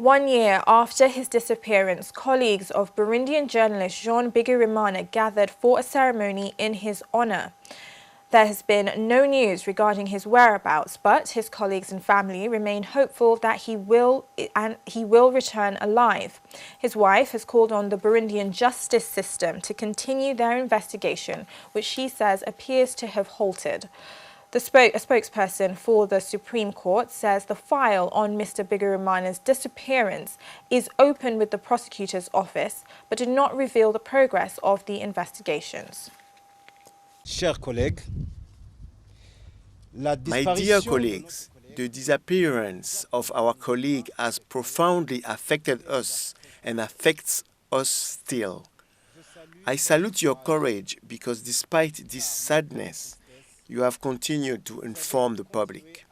1 year after his disappearance, colleagues of Burundian journalist Jean Bigirimana gathered for a ceremony in his honor. There has been no news regarding his whereabouts, but his colleagues and family remain hopeful that he will return alive. His wife has called on the Burundian justice system to continue their investigation, which she says appears to have halted. A spokesperson for the Supreme Court says the file on Mr. Bigirimana's disappearance is open with the prosecutor's office, but did not reveal the progress of the investigations. My dear colleagues, the disappearance of our colleague has profoundly affected us and affects us still. I salute your courage because despite this sadness, you have continued to inform the public.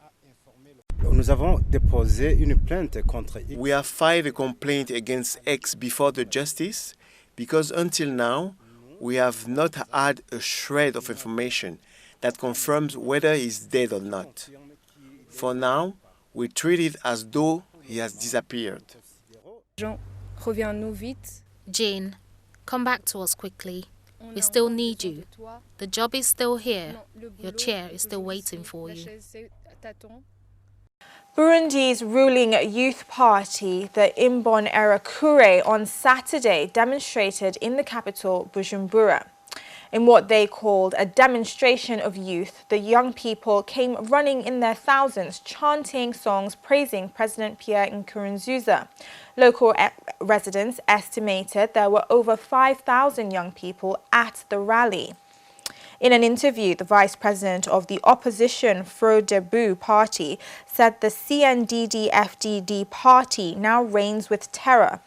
We have filed a complaint against X before the justice because until now, we have not had a shred of information that confirms whether he is dead or not. For now, we treat it as though he has disappeared. Jean, come back to us quickly. We still need you. The job is still here. Your chair is still waiting for you. Burundi's ruling youth party, the Imbonerakure, on Saturday demonstrated in the capital, Bujumbura. In what they called a demonstration of youth, the young people came running in their thousands, chanting songs praising President Pierre Nkurunziza. Local residents estimated there were over 5,000 young people at the rally. In an interview, the vice president of the opposition Frodebu party said the CNDD-FDD party now reigns with terror.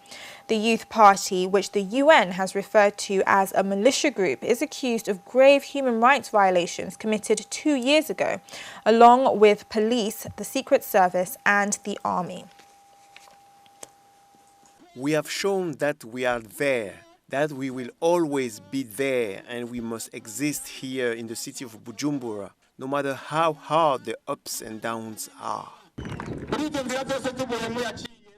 The youth party, which the UN has referred to as a militia group, is accused of grave human rights violations committed 2 years ago, along with police, the Secret Service and the army. We have shown that we are there, that we will always be there, and we must exist here in the city of Bujumbura, no matter how hard the ups and downs are.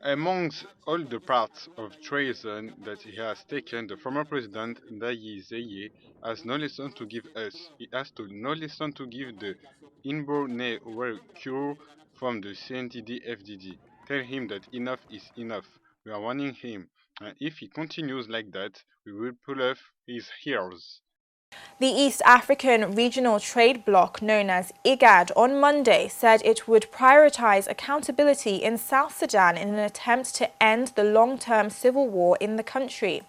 Amongst all the parts of treason that he has taken, the former president, Ndayi Zeye, has no lesson to give us. He has no lesson to give the Imbonerakure from the CNDD-FDD. Tell him that enough is enough. We are warning him, and if he continues like that, we will pull off his ears. The East African Regional Trade Bloc, known as IGAD, on Monday said it would prioritize accountability in South Sudan in an attempt to end the long-term civil war in the country.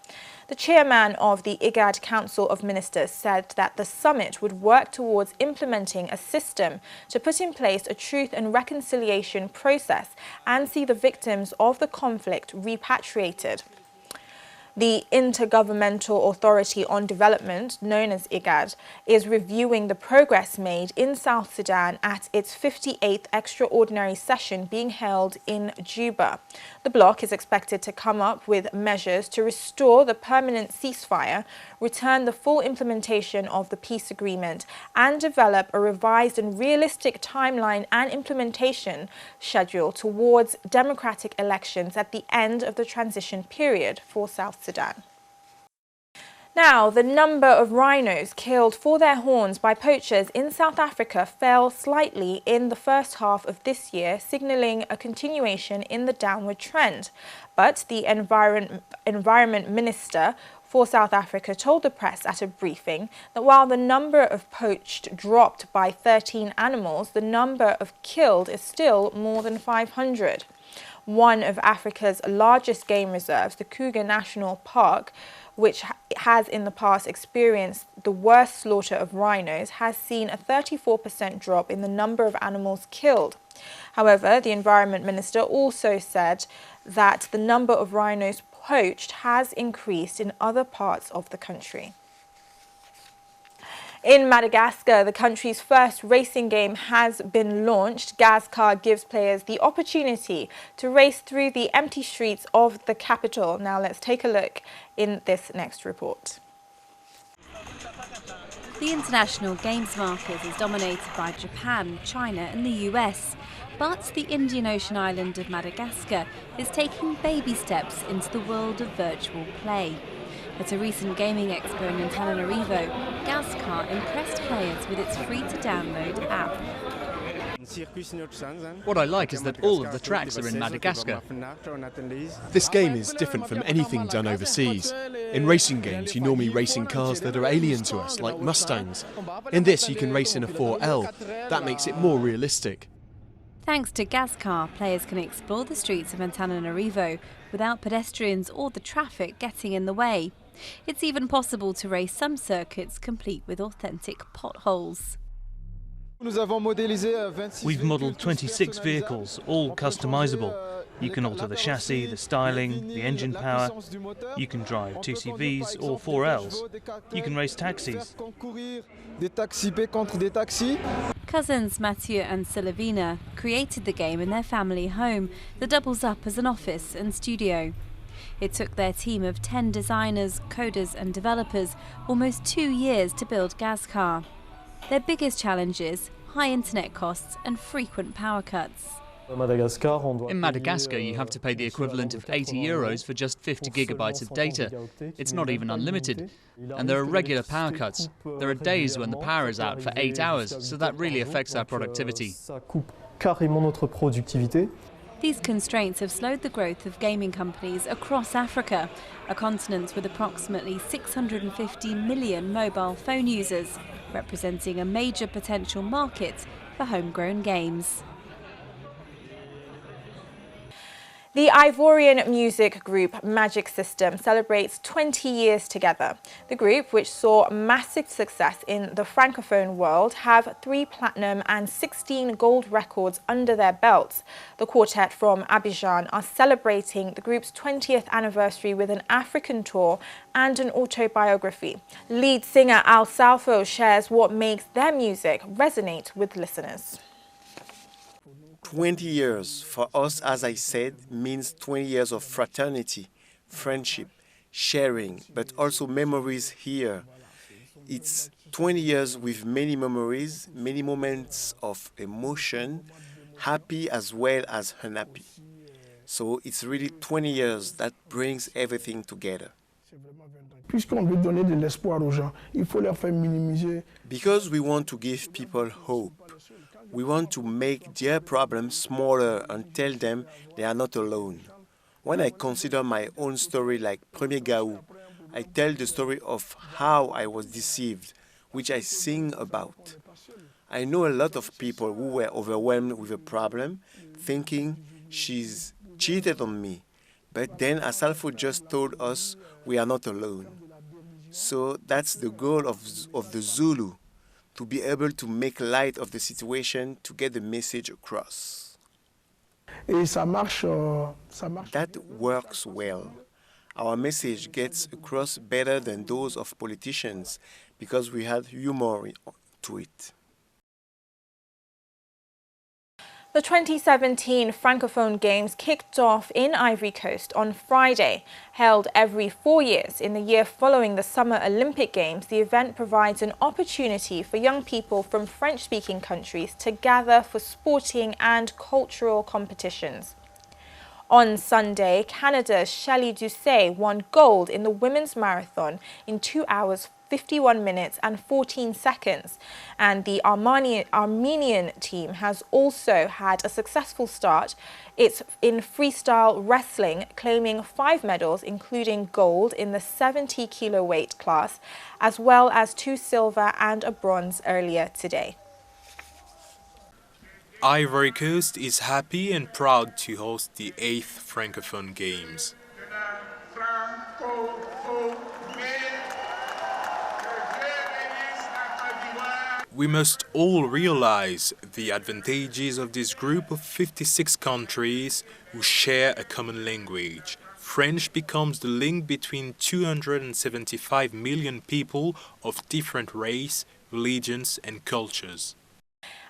The chairman of the IGAD Council of Ministers said that the summit would work towards implementing a system to put in place a truth and reconciliation process and see the victims of the conflict repatriated. The Intergovernmental Authority on Development, known as IGAD, is reviewing the progress made in South Sudan at its 58th extraordinary session being held in Juba. The bloc is expected to come up with measures to restore the permanent ceasefire, return the full implementation of the peace agreement, and develop a revised and realistic timeline and implementation schedule towards democratic elections at the end of the transition period for South Sudan. Now, the number of rhinos killed for their horns by poachers in South Africa fell slightly in the first half of this year, signalling a continuation in the downward trend. But the Environment Minister for South Africa told the press at a briefing that while the number of poached dropped by 13 animals, the number of killed is still more than 500. One of Africa's largest game reserves, the Kruger National Park, which has in the past experienced the worst slaughter of rhinos, has seen a 34% drop in the number of animals killed. However, the Environment Minister also said that the number of rhinos poached has increased in other parts of the country. In Madagascar, the country's first racing game has been launched. Gazcar gives players the opportunity to race through the empty streets of the capital. Now let's take a look in this next report. The international games market is dominated by Japan, China and the US. But the Indian Ocean island of Madagascar is taking baby steps into the world of virtual play. At a recent gaming expo in Antananarivo, Gazcar impressed players with its free-to-download app. What I like is that all of the tracks are in Madagascar. This game is different from anything done overseas. In racing games, you normally race in cars that are alien to us, like Mustangs. In this, you can race in a 4L. That makes it more realistic. Thanks to Gazcar, players can explore the streets of Antananarivo without pedestrians or the traffic getting in the way. It's even possible to race some circuits complete with authentic potholes. We've modelled 26 vehicles, all customisable. You can alter the chassis, the styling, the engine power. You can drive 2CVs or 4Ls. You can race taxis. Cousins Mathieu and Silavina created the game in their family home that doubles up as an office and studio. It took their team of 10 designers, coders and developers almost 2 years to build Gazcar. Their biggest challenge is high internet costs and frequent power cuts. In Madagascar, you have to pay the equivalent of €80 for just 50 gigabytes of data. It's not even unlimited. And there are regular power cuts. There are days when the power is out for 8 hours, so that really affects our productivity. These constraints have slowed the growth of gaming companies across Africa, a continent with approximately 650 million mobile phone users, representing a major potential market for homegrown games. The Ivorian music group Magic System celebrates 20 years together. The group, which saw massive success in the Francophone world, have 3 platinum and 16 gold records under their belts. The quartet from Abidjan are celebrating the group's 20th anniversary with an African tour and an autobiography. Lead singer Al Salfo shares what makes their music resonate with listeners. 20 years for us, as I said, means 20 years of fraternity, friendship, sharing, but also memories here. It's 20 years with many memories, many moments of emotion, happy as well as unhappy. So it's really 20 years that brings everything together. Because we want to give people hope. We want to make their problems smaller and tell them they are not alone. When I consider my own story like Premier Gaou, I tell the story of how I was deceived, which I sing about. I know a lot of people who were overwhelmed with a problem, thinking she's cheated on me. But then Asalfo just told us we are not alone. So that's the goal of the Zulu, to be able to make light of the situation, to get the message across. That works well. Our message gets across better than those of politicians because we had humor to it. The 2017 Francophone Games kicked off in Ivory Coast on Friday. Held every 4 years in the year following the Summer Olympic Games, the event provides an opportunity for young people from French-speaking countries to gather for sporting and cultural competitions. On Sunday, Canada's Shelley Doucet won gold in the women's marathon in 2 hours, 51 minutes and 14 seconds. And the Armenian team has also had a successful start. It's in freestyle wrestling, claiming 5 medals, including gold in the 70 kilo weight class, as well as 2 silver and a bronze earlier today. Ivory Coast is happy and proud to host the 8th Francophone Games. We must all realize the advantages of this group of 56 countries who share a common language. French becomes the link between 275 million people of different race, religions and cultures.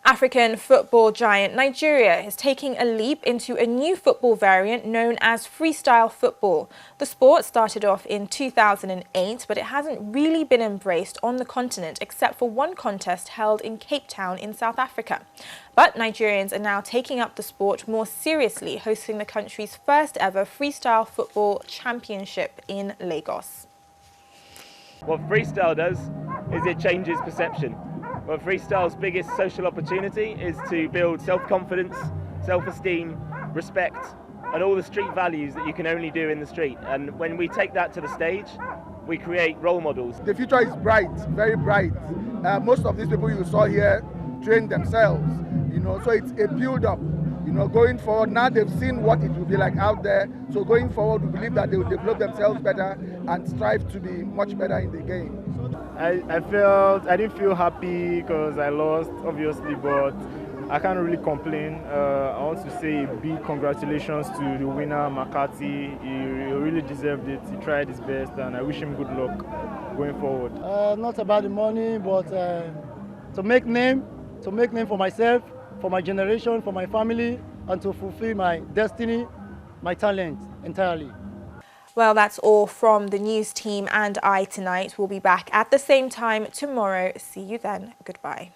African football giant Nigeria is taking a leap into a new football variant known as freestyle football. The sport started off in 2008, but it hasn't really been embraced on the continent except for one contest held in Cape Town in South Africa. But Nigerians are now taking up the sport more seriously, hosting the country's first ever freestyle football championship in Lagos. What freestyle does is it changes perception. Well, freestyle's biggest social opportunity is to build self-confidence, self-esteem, respect, and all the street values that you can only do in the street. And when we take that to the stage, we create role models. The future is bright, very bright. Most of these people you saw here train themselves, so it's a build-up. Going forward, now they've seen what it will be like out there. So going forward, we believe that they will develop themselves better and strive to be much better in the game. I didn't feel happy because I lost, obviously, but I can't really complain. I want to say a big congratulations to the winner, McCarthy. He really deserved it. He tried his best, and I wish him good luck going forward. Not about the money, but to make name for myself, for my generation, for my family, and to fulfill my destiny, my talent entirely. Well, that's all from the news team and I tonight. We'll be back at the same time tomorrow. See you then. Goodbye.